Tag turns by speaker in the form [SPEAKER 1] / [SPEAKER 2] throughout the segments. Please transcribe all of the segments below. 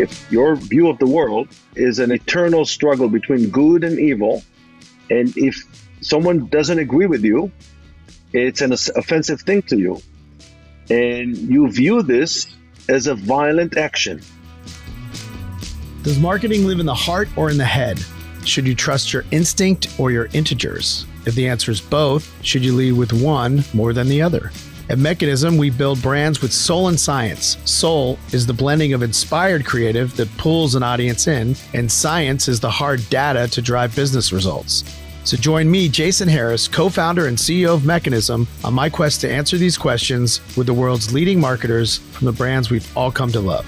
[SPEAKER 1] If your view of the world is an eternal struggle between good and evil, and if someone doesn't agree with you, it's an offensive thing to you, and you view this as a violent action.
[SPEAKER 2] Does marketing live in the heart or in the head? Should you trust your instinct or your integers? If the answer is both, should you lead with one more than the other? At Mekanism, we build brands with soul and science. Soul is the blending of inspired creative that pulls an audience in, and science is the hard data to drive business results. So join me, Jason Harris, co-founder and CEO of Mekanism, on my quest to answer these questions with the world's leading marketers from the brands we've all come to love.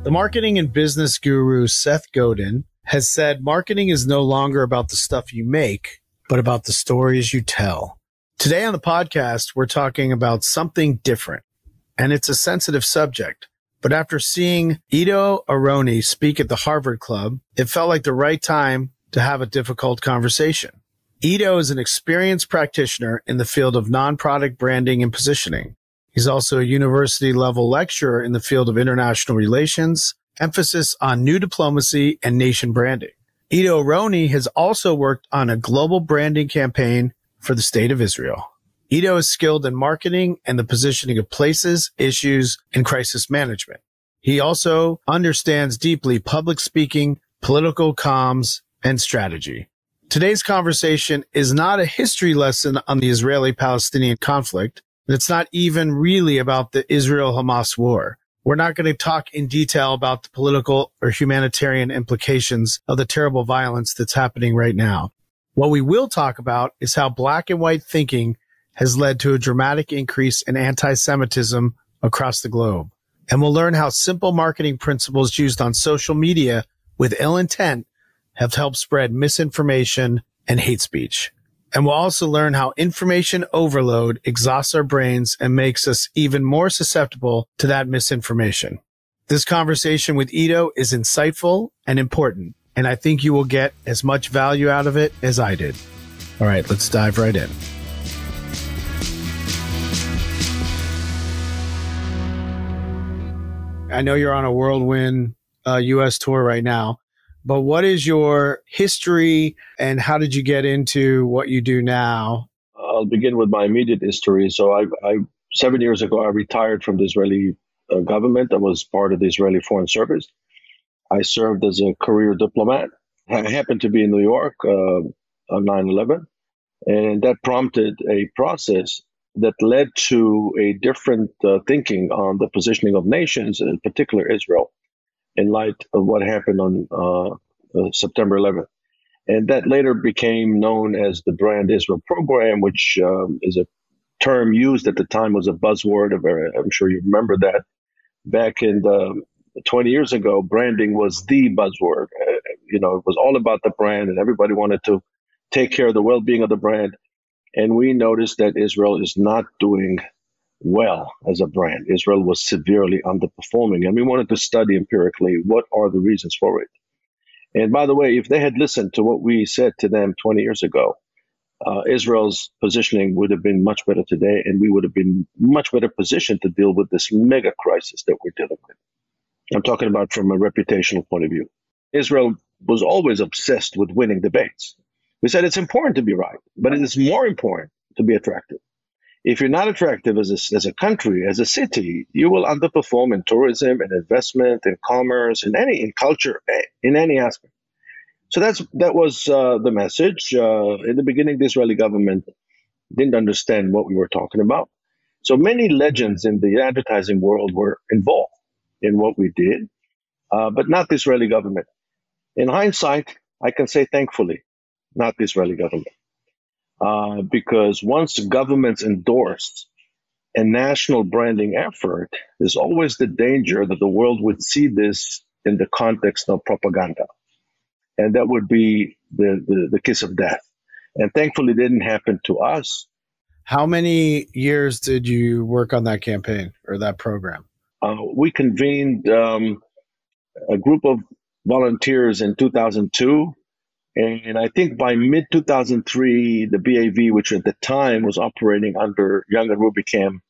[SPEAKER 2] The marketing and business guru Seth Godin has said marketing is no longer about the stuff you make, but about the stories you tell. Today on the podcast, we're talking about something different, and it's a sensitive subject. But after seeing Ido Aharoni speak at the Harvard Club, it felt like the right time to have a difficult conversation. Ido is an experienced practitioner in the field of non-product branding and positioning. He's also a university-level lecturer in the field of international relations, emphasis on new diplomacy and nation branding. Ido Aharoni has also worked on a global branding campaign for the state of Israel. Ido is skilled in marketing and the positioning of places, issues, and crisis management. He also understands deeply public speaking, political comms, and strategy. Today's conversation is not a history lesson on the Israeli-Palestinian conflict, and it's not even really about the Israel-Hamas war. We're not going to talk in detail about the political or humanitarian implications of the terrible violence that's happening right now. What we will talk about is how black and white thinking has led to a dramatic increase in anti-Semitism across the globe. And we'll learn how simple marketing principles used on social media with ill intent have helped spread misinformation and hate speech. And we'll also learn how information overload exhausts our brains and makes us even more susceptible to that misinformation. This conversation with Ido is insightful and important, and I think you will get as much value out of it as I did. All right, let's dive right in. I know you're on a whirlwind U.S. tour right now. But what is your history and how did you get into what you do now?
[SPEAKER 1] I'll begin with my immediate history. So I 7 years ago, I retired from the Israeli government. I was part of the Israeli Foreign Service. I served as a career diplomat. I happened to be in New York on 9/11, and that prompted a process that led to a different thinking on the positioning of nations, in particular Israel, in light of what happened on September 11th. And that later became known as the Brand Israel Program, which is a term used at the time, was a buzzword. I'm sure you remember that. Back in 20 years ago, branding was the buzzword. It was all about the brand, and everybody wanted to take care of the well-being of the brand. And we noticed that Israel is not doing well as a brand. Israel was severely underperforming, and we wanted to study empirically what are the reasons for it. And by the way, if they had listened to what we said to them 20 years ago, Israel's positioning would have been much better today, and we would have been much better positioned to deal with this mega crisis that we're dealing with. I'm talking about from a reputational point of view. Israel was always obsessed with winning debates. We said it's important to be right, but it is more important to be attractive. If you're not attractive as a country, as a city, you will underperform in tourism and investment and commerce, in culture, in any aspect. So that was the message. In the beginning, the Israeli government didn't understand what we were talking about. So many legends in the advertising world were involved in what we did, but not the Israeli government. In hindsight, I can say thankfully, not the Israeli government. Because once governments endorse a national branding effort, there's always the danger that the world would see this in the context of propaganda. And that would be the kiss of death. And thankfully, it didn't happen to us.
[SPEAKER 2] How many years did you work on that campaign or that program?
[SPEAKER 1] We convened a group of volunteers in 2002. And I think by mid-2003, the BAV, which at the time was operating under Young and Rubicam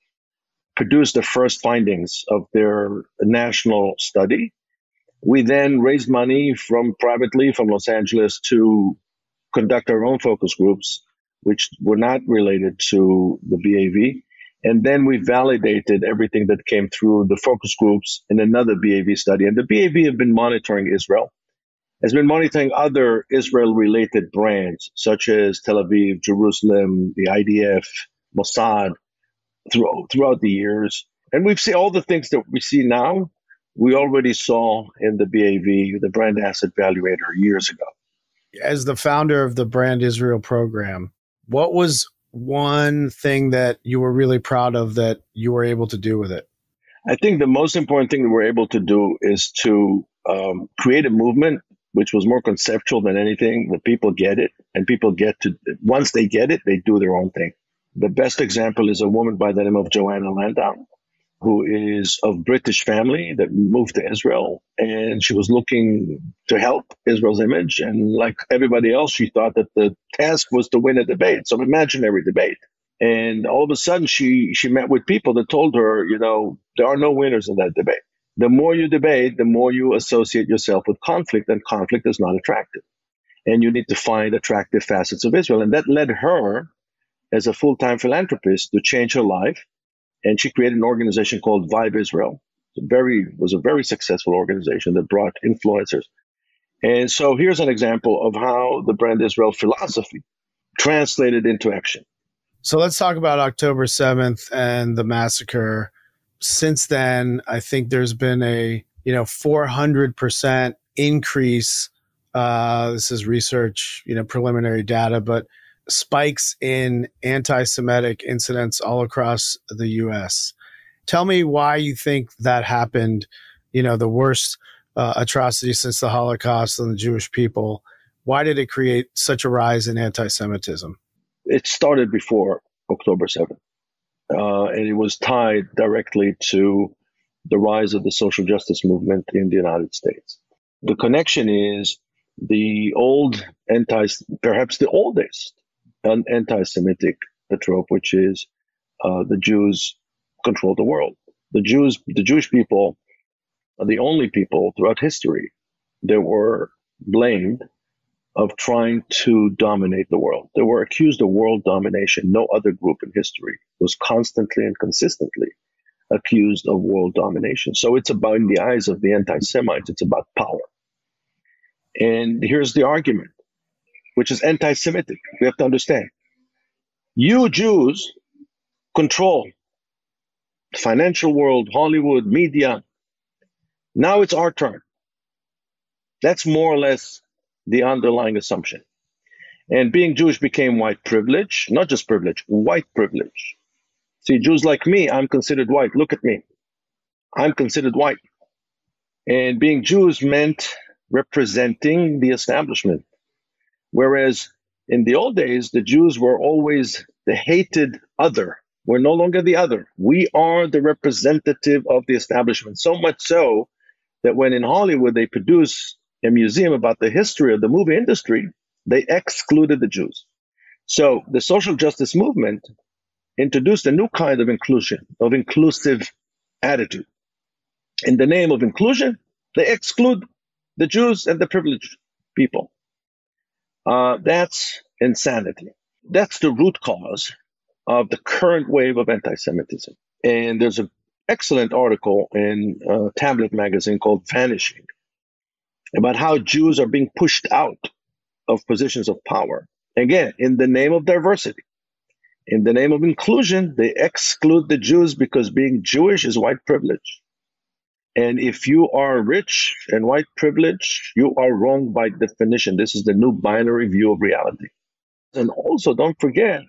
[SPEAKER 1] produced the first findings of their national study. We then raised money privately from Los Angeles to conduct our own focus groups, which were not related to the BAV. And then we validated everything that came through the focus groups in another BAV study. And the BAV have been monitoring Israel, has been monitoring other Israel-related brands, such as Tel Aviv, Jerusalem, the IDF, Mossad, throughout the years. And we've seen all the things that we see now, we already saw in the BAV, the Brand Asset Valuator, years ago.
[SPEAKER 2] As the founder of the Brand Israel program, what was one thing that you were really proud of that you were able to do with it?
[SPEAKER 1] I think the most important thing that we're able to do is to create a movement which was more conceptual than anything, that people get it, and people once they get it, they do their own thing. The best example is a woman by the name of Joanna Landau, who is of British family that moved to Israel, and she was looking to help Israel's image. And like everybody else, she thought that the task was to win a debate, some imaginary debate. And all of a sudden, she met with people that told her, there are no winners in that debate. The more you debate, the more you associate yourself with conflict, and conflict is not attractive. And you need to find attractive facets of Israel. And that led her, as a full-time philanthropist, to change her life. And she created an organization called Vibe Israel. It was a very successful organization that brought influencers. And so here's an example of how the Brand Israel philosophy translated into action.
[SPEAKER 2] So let's talk about October 7th and the massacre. Since then, I think there's been a 400% increase. This is research, preliminary data, but spikes in anti-Semitic incidents all across the U.S. Tell me why you think that happened, the worst atrocity since the Holocaust on the Jewish people. Why did it create such a rise in anti-Semitism?
[SPEAKER 1] It started before October 7th, and it was tied directly to the rise of the social justice movement in the United States. The connection is the perhaps the oldest anti-Semitic trope, which is the Jews control the world. The Jewish people are the only people throughout history that were blamed of trying to dominate the world. They were accused of world domination. No other group in history was constantly and consistently accused of world domination. So it's about, in the eyes of the anti-Semites, it's about power. And here's the argument, which is anti-Semitic. We have to understand. You Jews control the financial world, Hollywood, media. Now it's our turn. That's more or less the underlying assumption. And being Jewish became white privilege, not just privilege, white privilege. See, Jews like me, I'm considered white. Look at me. I'm considered white. And being Jews meant representing the establishment. Whereas in the old days, the Jews were always the hated other. We're no longer the other. We are the representative of the establishment. So much so that when in Hollywood they produce a museum about the history of the movie industry, they excluded the Jews. So the social justice movement introduced a new kind of inclusion, of inclusive attitude. In the name of inclusion, they exclude the Jews and the privileged people. That's insanity. That's the root cause of the current wave of anti-Semitism. And there's an excellent article in Tablet magazine called Vanishing about how Jews are being pushed out of positions of power. Again, in the name of diversity. In the name of inclusion, they exclude the Jews because being Jewish is white privilege. And if you are rich and white privilege, you are wrong by definition. This is the new binary view of reality. And also, don't forget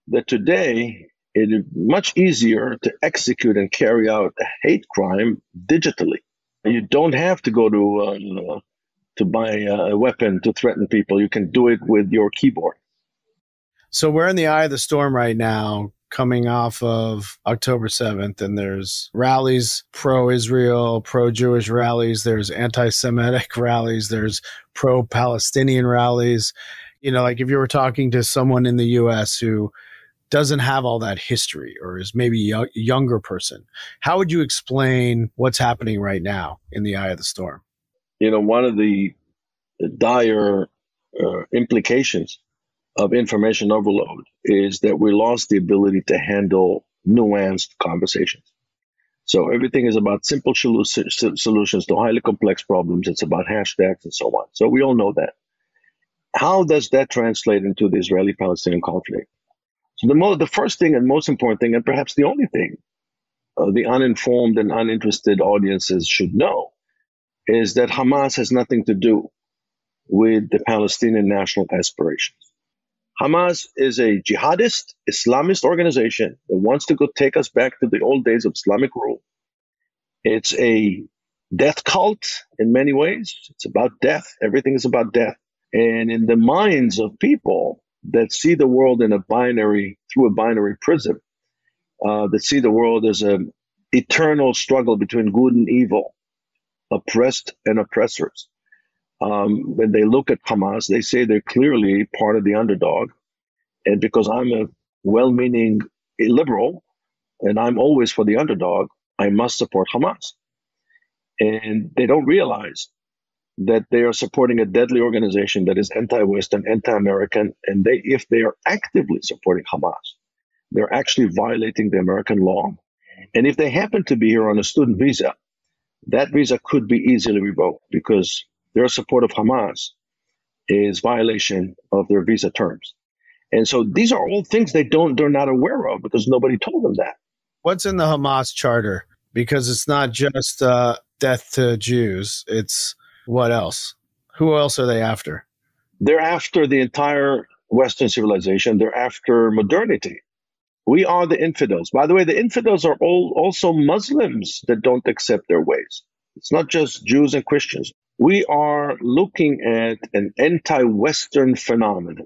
[SPEAKER 1] that today it is much easier to execute and carry out a hate crime digitally. You don't have to go to buy a weapon to threaten people. You can do it with your keyboard.
[SPEAKER 2] So we're in the eye of the storm right now, coming off of October 7th, and there's rallies, pro-Israel, pro-Jewish rallies, there's anti-Semitic rallies, there's pro-Palestinian rallies. Like if you were talking to someone in the U.S. who doesn't have all that history or is maybe a younger person, how would you explain what's happening right now in the eye of the storm?
[SPEAKER 1] One of the dire implications of information overload is that we lost the ability to handle nuanced conversations. So everything is about simple solutions to highly complex problems. It's about hashtags and so on. So we all know that. How does that translate into the Israeli-Palestinian conflict? So the first thing and most important thing, and perhaps the only thing the uninformed and uninterested audiences should know, is that Hamas has nothing to do with the Palestinian national aspirations. Hamas is a jihadist, Islamist organization that wants to go take us back to the old days of Islamic rule. It's a death cult in many ways. It's about death. Everything is about death. And in the minds of people that see the world through a binary prism, that see the world as an eternal struggle between good and evil, oppressed and oppressors. When they look at Hamas, they say they're clearly part of the underdog. And because I'm a well-meaning liberal, and I'm always for the underdog, I must support Hamas. And they don't realize that they are supporting a deadly organization that is anti-Western, anti-American, and if they are actively supporting Hamas, they're actually violating the American law. And if they happen to be here on a student visa, that visa could be easily revoked because their support of Hamas is violation of their visa terms. And so these are all things they're not aware of because nobody told them that.
[SPEAKER 2] What's in the Hamas charter? Because it's not just death to Jews. It's what else? Who else are they after?
[SPEAKER 1] They're after the entire Western civilization. They're after modernity. We are the infidels. By the way, the infidels are also Muslims that don't accept their ways. It's not just Jews and Christians. We are looking at an anti-Western phenomenon.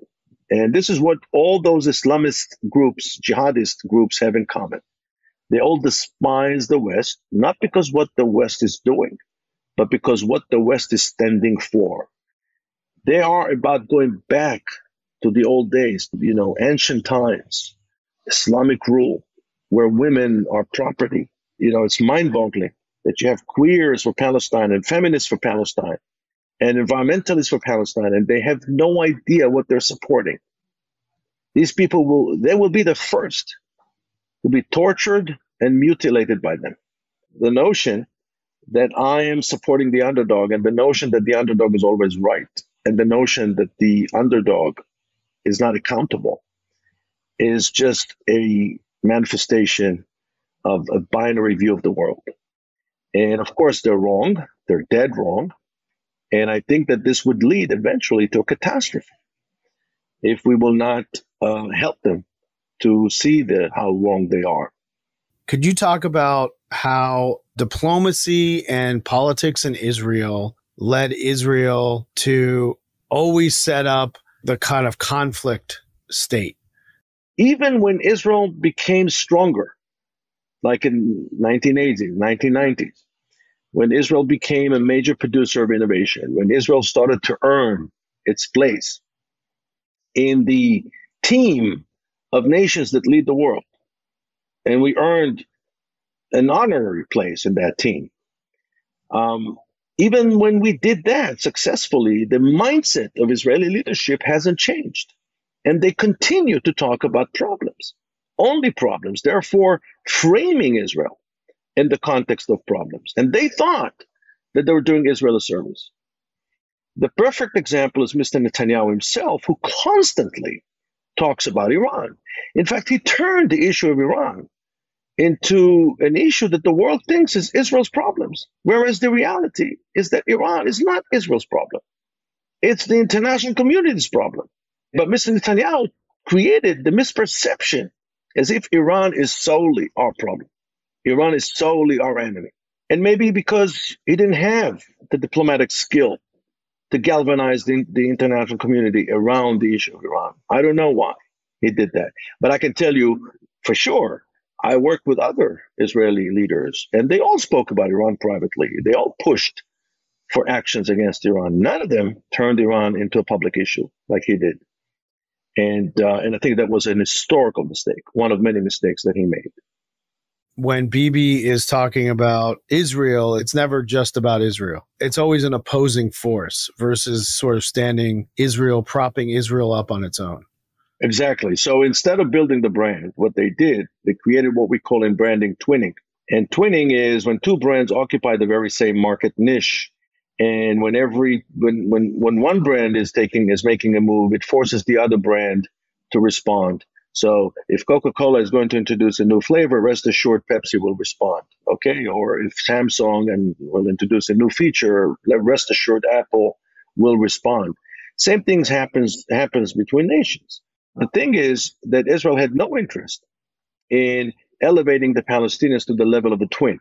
[SPEAKER 1] And this is what all those Islamist groups, jihadist groups have in common. They all despise the West, not because what the West is doing, but because what the West is standing for. They are about going back to the old days, ancient times, Islamic rule, where women are property. It's mind-boggling that you have queers for Palestine and feminists for Palestine and environmentalists for Palestine, and they have no idea what they're supporting. These people will be the first to be tortured and mutilated by them. The notion that I am supporting the underdog and the notion that the underdog is always right and the notion that the underdog is not accountable is just a manifestation of a binary view of the world. And of course, they're wrong. They're dead wrong. And I think that this would lead eventually to a catastrophe if we will not help them to see how wrong they are.
[SPEAKER 2] Could you talk about how diplomacy and politics in Israel led Israel to always set up the kind of conflict state?
[SPEAKER 1] Even when Israel became stronger, like in 1980s, 1990s, when Israel became a major producer of innovation, when Israel started to earn its place in the team of nations that lead the world, and we earned an honorary place in that team. Even when we did that successfully, the mindset of Israeli leadership hasn't changed. And they continue to talk about problems, only problems, therefore framing Israel in the context of problems. And they thought that they were doing Israel a service. The perfect example is Mr. Netanyahu himself, who constantly talks about Iran. In fact, he turned the issue of Iran into an issue that the world thinks is Israel's problems, whereas the reality is that Iran is not Israel's problem. It's the international community's problem. But Mr. Netanyahu created the misperception as if Iran is solely our problem. Iran is solely our enemy. And maybe because he didn't have the diplomatic skill to galvanize the international community around the issue of Iran. I don't know why he did that. But I can tell you for sure, I worked with other Israeli leaders, and they all spoke about Iran privately. They all pushed for actions against Iran. None of them turned Iran into a public issue like he did. And I think that was an historical mistake, one of many mistakes that he made.
[SPEAKER 2] When Bibi is talking about Israel, it's never just about Israel. It's always an opposing force versus sort of standing Israel, propping Israel up on its own.
[SPEAKER 1] Exactly. So instead of building the brand, what they did, they created what we call in branding twinning. And twinning is when two brands occupy the very same market niche. And when one brand is making a move, it forces the other brand to respond. So if Coca-Cola is going to introduce a new flavor, rest assured Pepsi will respond. Okay. Or if Samsung will introduce a new feature, rest assured Apple will respond. Same things happens between nations. The thing is that Israel had no interest in elevating the Palestinians to the level of a twin.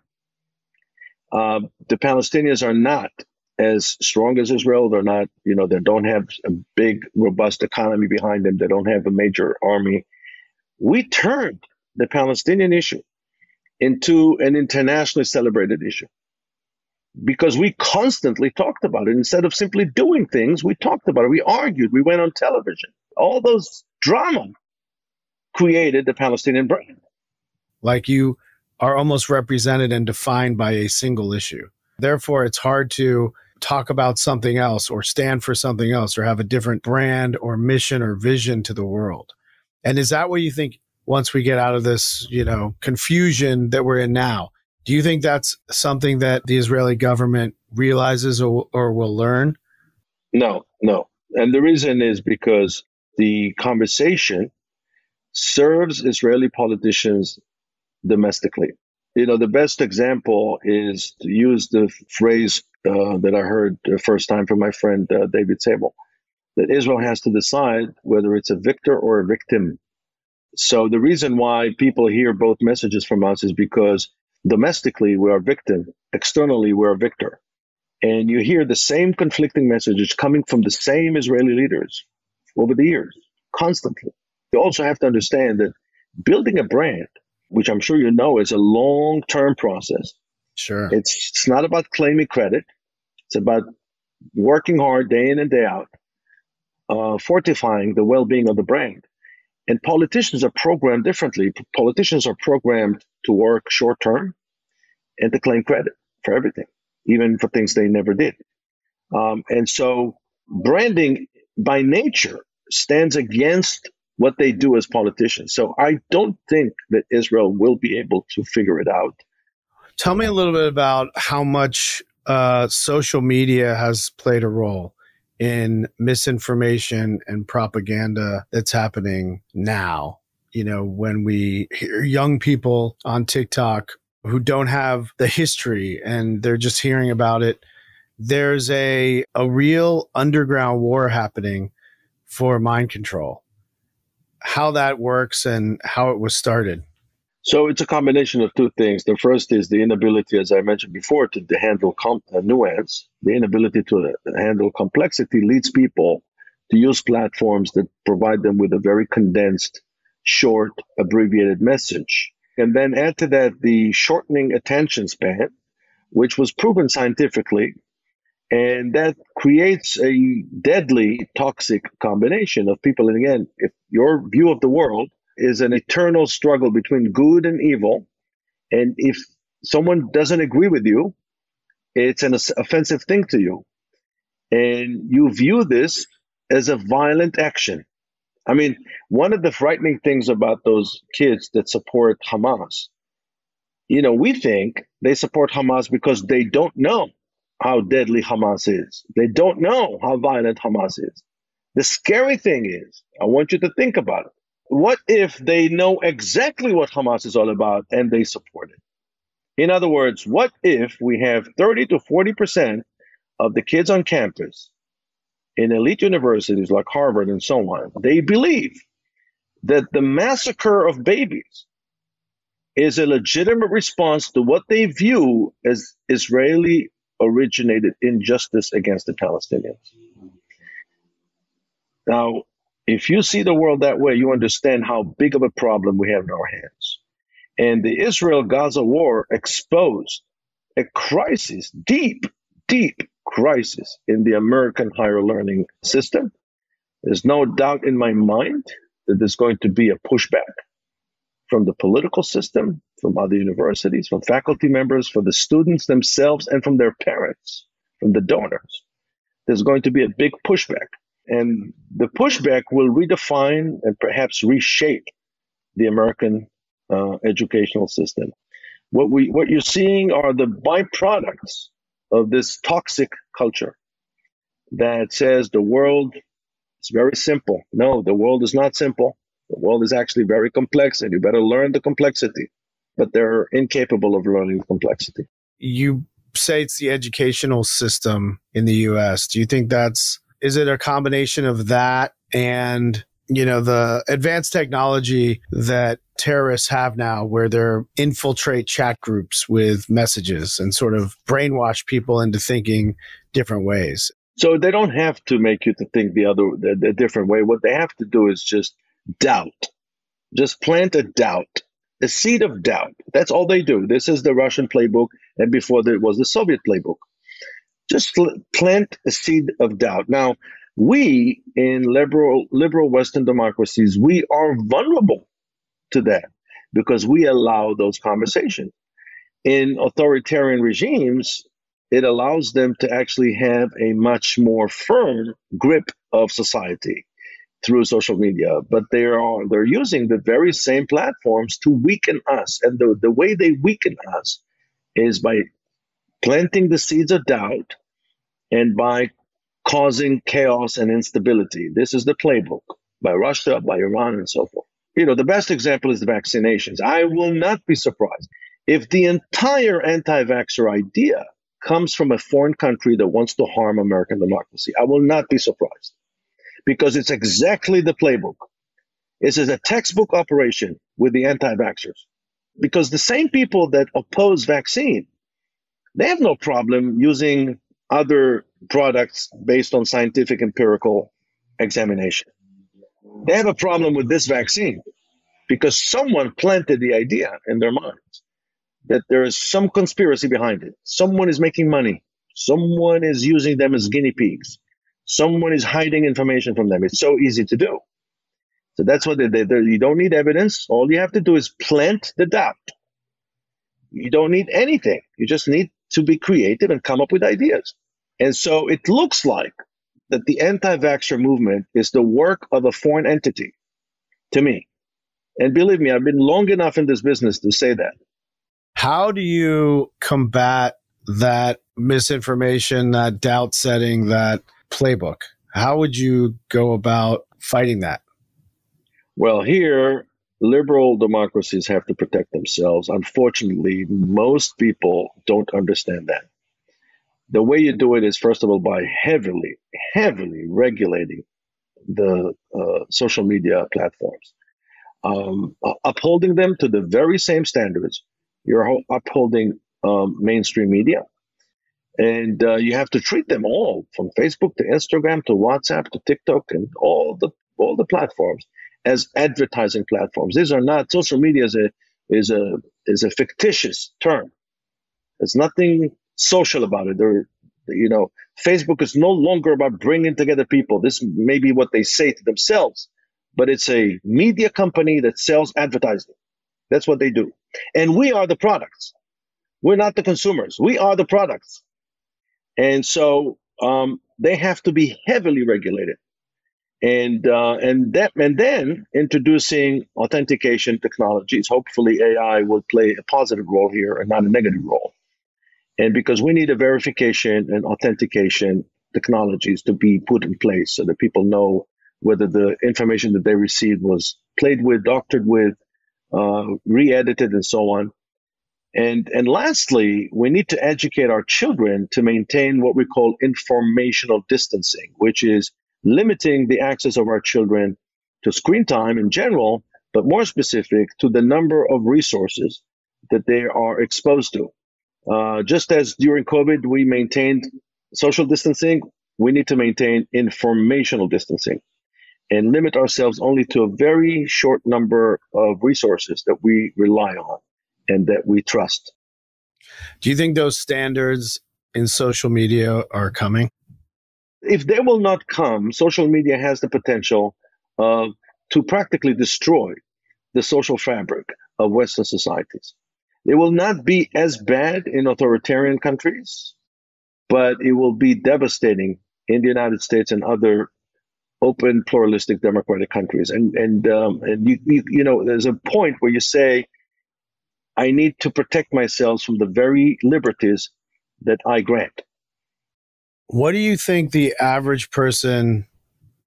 [SPEAKER 1] The Palestinians are not as strong as Israel. They're not, they don't have a big, robust economy behind them. They don't have a major army. We turned the Palestinian issue into an internationally celebrated issue because we constantly talked about it. Instead of simply doing things, we talked about it. We argued. We went on television. All those drama created the Palestinian brand.
[SPEAKER 2] Like you are almost represented and defined by a single issue. Therefore, it's hard to talk about something else or stand for something else or have a different brand or mission or vision to the world. And is that what you think once we get out of this, confusion that we're in now? Do you think that's something that the Israeli government realizes or will learn?
[SPEAKER 1] No. And the reason is because the conversation serves Israeli politicians domestically. The best example is to use the phrase that I heard the first time from my friend David Sable, that Israel has to decide whether it's a victor or a victim. So the reason why people hear both messages from us is because domestically we are victim, externally we're a victor. And you hear the same conflicting messages coming from the same Israeli leaders over the years, constantly. You also have to understand that building a brand, which I'm sure you know, is a long-term process.
[SPEAKER 2] Sure.
[SPEAKER 1] It's not about claiming credit. It's about working hard day in and day out, fortifying the well-being of the brand. And politicians are programmed differently. Politicians are programmed to work short-term and to claim credit for everything, even for things they never did. And so branding by nature stands against what they do as politicians. So I don't think that Israel will be able to figure it out.
[SPEAKER 2] Tell me a little bit about how much social media has played a role in misinformation and propaganda that's happening now. When we hear young people on TikTok who don't have the history and they're just hearing about it, there's a real underground war happening for mind control. How that works and how it was started.
[SPEAKER 1] So it's a combination of two things. The first is the inability, as I mentioned before, to handle nuance. The inability to handle complexity leads people to use platforms that provide them with a very condensed, short, abbreviated message. And then add to that the shortening attention span, which was proven scientifically. And that creates a deadly, toxic combination of people. And again, if your view of the world is an eternal struggle between good and evil, and if someone doesn't agree with you, it's an offensive thing to you. And you view this as a violent action. I mean, one of the frightening things about those kids that support Hamas, we think they support Hamas because they don't know how deadly Hamas is. They don't know how violent Hamas is. The scary thing is, I want you to think about it. What if they know exactly what Hamas is all about and they support it? In other words, what if we have 30 to 40% of the kids on campus in elite universities like Harvard and so on, they believe that the massacre of babies is a legitimate response to what they view as Israeli originated injustice against the Palestinians. Now, if you see the world that way, you understand how big of a problem we have in our hands. And the Israel-Gaza war exposed a crisis, deep crisis in the American higher learning system. There's no doubt in my mind that there's going to be a pushback from the political system, from other universities, from faculty members, from the students themselves, and from their parents, from the donors. There's going to be a big pushback. And the pushback will redefine and perhaps reshape the American educational system. What you're seeing are the byproducts of this toxic culture that says the world is very simple. No, the world is not simple. The world is actually very complex, and you better learn the complexity. But they're incapable of learning the complexity.
[SPEAKER 2] You say it's the educational system in the U.S. Do you think is it a combination of that and, the advanced technology that terrorists have now where they infiltrate chat groups with messages and sort of brainwash people into thinking different ways?
[SPEAKER 1] So they don't have to make you to think the different way. What they have to do is just doubt. Just plant a doubt, a seed of doubt. That's all they do. This is the Russian playbook, and before there was the Soviet playbook. Just plant a seed of doubt. Now, we in liberal Western democracies, we are vulnerable to that because we allow those conversations. In authoritarian regimes, it allows them to actually have a much more firm grip of society through social media, but they're using the very same platforms to weaken us. And the way they weaken us is by planting the seeds of doubt and by causing chaos and instability. This is the playbook by Russia, by Iran, and so forth. The best example is the vaccinations. I will not be surprised if the entire anti-vaxxer idea comes from a foreign country that wants to harm American democracy. I will not be surprised because it's exactly the playbook. This is a textbook operation with the anti-vaxxers because the same people that oppose vaccine, they have no problem using other products based on scientific empirical examination. They have a problem with this vaccine because someone planted the idea in their minds that there is some conspiracy behind it. Someone is making money. Someone is using them as guinea pigs. Someone is hiding information from them. It's so easy to do. So that's what you don't need evidence. All you have to do is plant the doubt. You don't need anything. You just need to be creative and come up with ideas. And so it looks like that the anti-vaxxer movement is the work of a foreign entity to me. And believe me, I've been long enough in this business to say that.
[SPEAKER 2] How do you combat that misinformation, that doubt setting, that playbook? How would you go about fighting that?
[SPEAKER 1] Well, here, liberal democracies have to protect themselves. Unfortunately, most people don't understand that. The way you do it is, first of all, by heavily regulating the social media platforms, upholding them to the very same standards. You're upholding mainstream media, and you have to treat them all, from Facebook to Instagram to WhatsApp to TikTok and all the platforms, as advertising platforms. These are not social media. Is a fictitious term. There's nothing social about it. Facebook is no longer about bringing together people. This may be what they say to themselves, but it's a media company that sells advertising. That's what they do. And we are the products. We're not the consumers. We are the products. And so they have to be heavily regulated. And then introducing authentication technologies. Hopefully AI will play a positive role here and not a negative role. And because we need a verification and authentication technologies to be put in place so that people know whether the information that they received was played with, doctored with, re-edited, and so on. And lastly, we need to educate our children to maintain what we call informational distancing, which is limiting the access of our children to screen time in general, but more specific to the number of resources that they are exposed to. Just as during COVID, we maintained social distancing, we need to maintain informational distancing and limit ourselves only to a very short number of resources that we rely on and that we trust.
[SPEAKER 2] Do you think those standards in social media are coming?
[SPEAKER 1] If they will not come, social media has the potential to practically destroy the social fabric of Western societies. It will not be as bad in authoritarian countries, but it will be devastating in the United States and other open, pluralistic, democratic countries. And you know, there's a point where you say, I need to protect myself from the very liberties that I grant.
[SPEAKER 2] What do you think the average person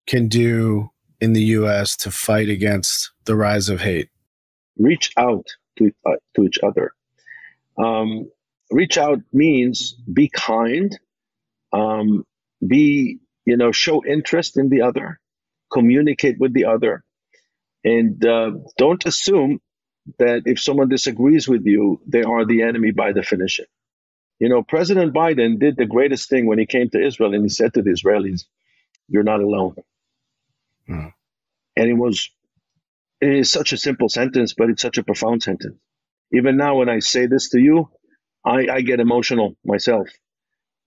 [SPEAKER 2] can do in the U.S. to fight against the rise of hate?
[SPEAKER 1] Reach out to each other. Reach out means be kind, show interest in the other, communicate with the other, and don't assume that if someone disagrees with you, they are the enemy by definition. You know, President Biden did the greatest thing when he came to Israel, and he said to the Israelis, "You're not alone." And it is such a simple sentence, but it's such a profound sentence. Even now, when I say this to you, I get emotional myself.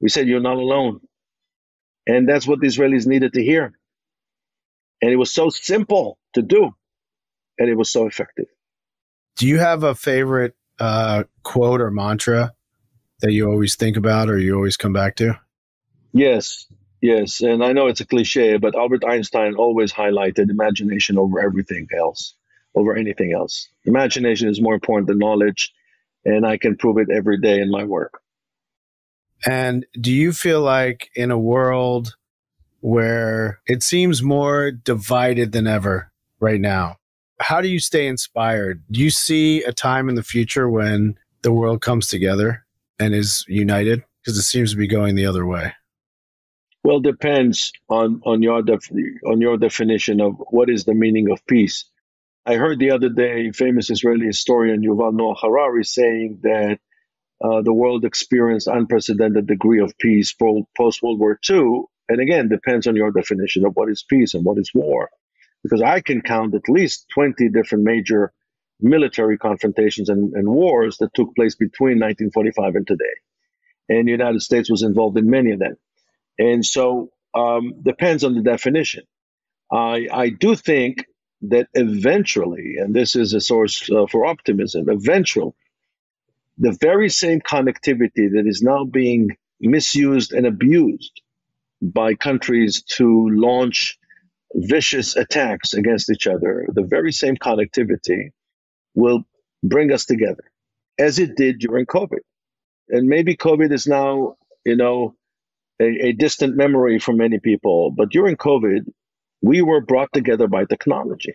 [SPEAKER 1] We said, "You're not alone." And that's what the Israelis needed to hear. And it was so simple to do, and it was so effective.
[SPEAKER 2] Do you have a favorite quote or mantra that you always think about or you always come back to?
[SPEAKER 1] Yes. And I know it's a cliche, but Albert Einstein always highlighted imagination over everything else, over anything else. Imagination is more important than knowledge, and I can prove it every day in my work.
[SPEAKER 2] And do you feel like in a world where it seems more divided than ever right now, how do you stay inspired? Do you see a time in the future when the world comes together and is united? Because it seems to be going the other way.
[SPEAKER 1] Well, it depends on your definition of what is the meaning of peace. I heard the other day famous Israeli historian Yuval Noah Harari saying that the world experienced unprecedented degree of peace post World War II. And again, depends on your definition of what is peace and what is war. Because I can count at least 20 different major military confrontations and wars that took place between 1945 and today. And the United States was involved in many of them. And so depends on the definition. I do think that eventually, and this is a source for optimism, eventually, the very same connectivity that is now being misused and abused by countries to launch vicious attacks against each other, the very same connectivity will bring us together, as it did during COVID. And maybe COVID is now, a distant memory for many people, but during COVID, we were brought together by technology.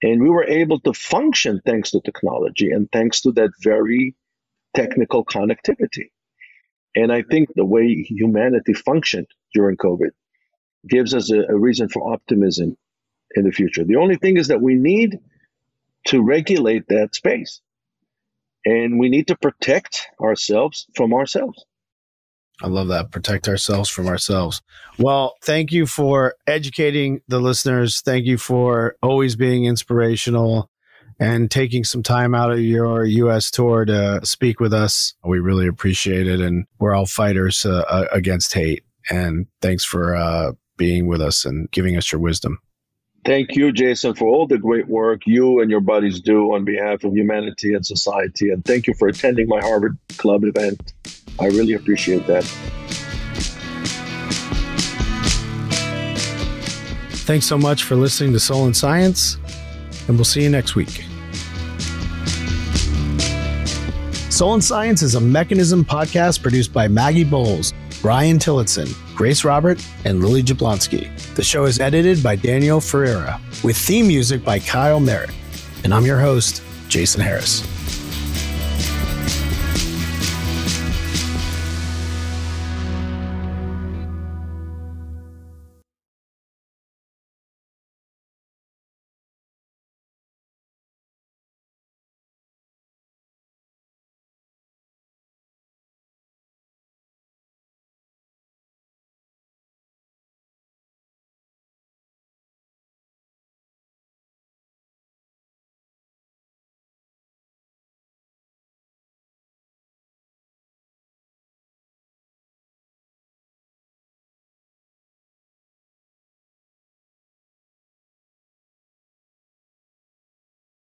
[SPEAKER 1] And we were able to function thanks to technology and thanks to that very technical connectivity. And I think the way humanity functioned during COVID gives us a reason for optimism in the future. The only thing is that we need to regulate that space. And we need to protect ourselves from ourselves.
[SPEAKER 2] I love that. Protect ourselves from ourselves. Well, thank you for educating the listeners. Thank you for always being inspirational and taking some time out of your U.S. tour to speak with us. We really appreciate it. And we're all fighters against hate. And thanks for being with us and giving us your wisdom.
[SPEAKER 1] Thank you, Jason, for all the great work you and your buddies do on behalf of humanity and society. And thank you for attending my Harvard Club event. I really appreciate that.
[SPEAKER 2] Thanks so much for listening to Soul and Science, and we'll see you next week. Soul and Science is a Mechanism podcast produced by Maggie Bowles, Brian Tillotson, Grace Robert, and Lily Jablonski. The show is edited by Daniel Ferreira, with theme music by Kyle Merritt. And I'm your host, Jason Harris.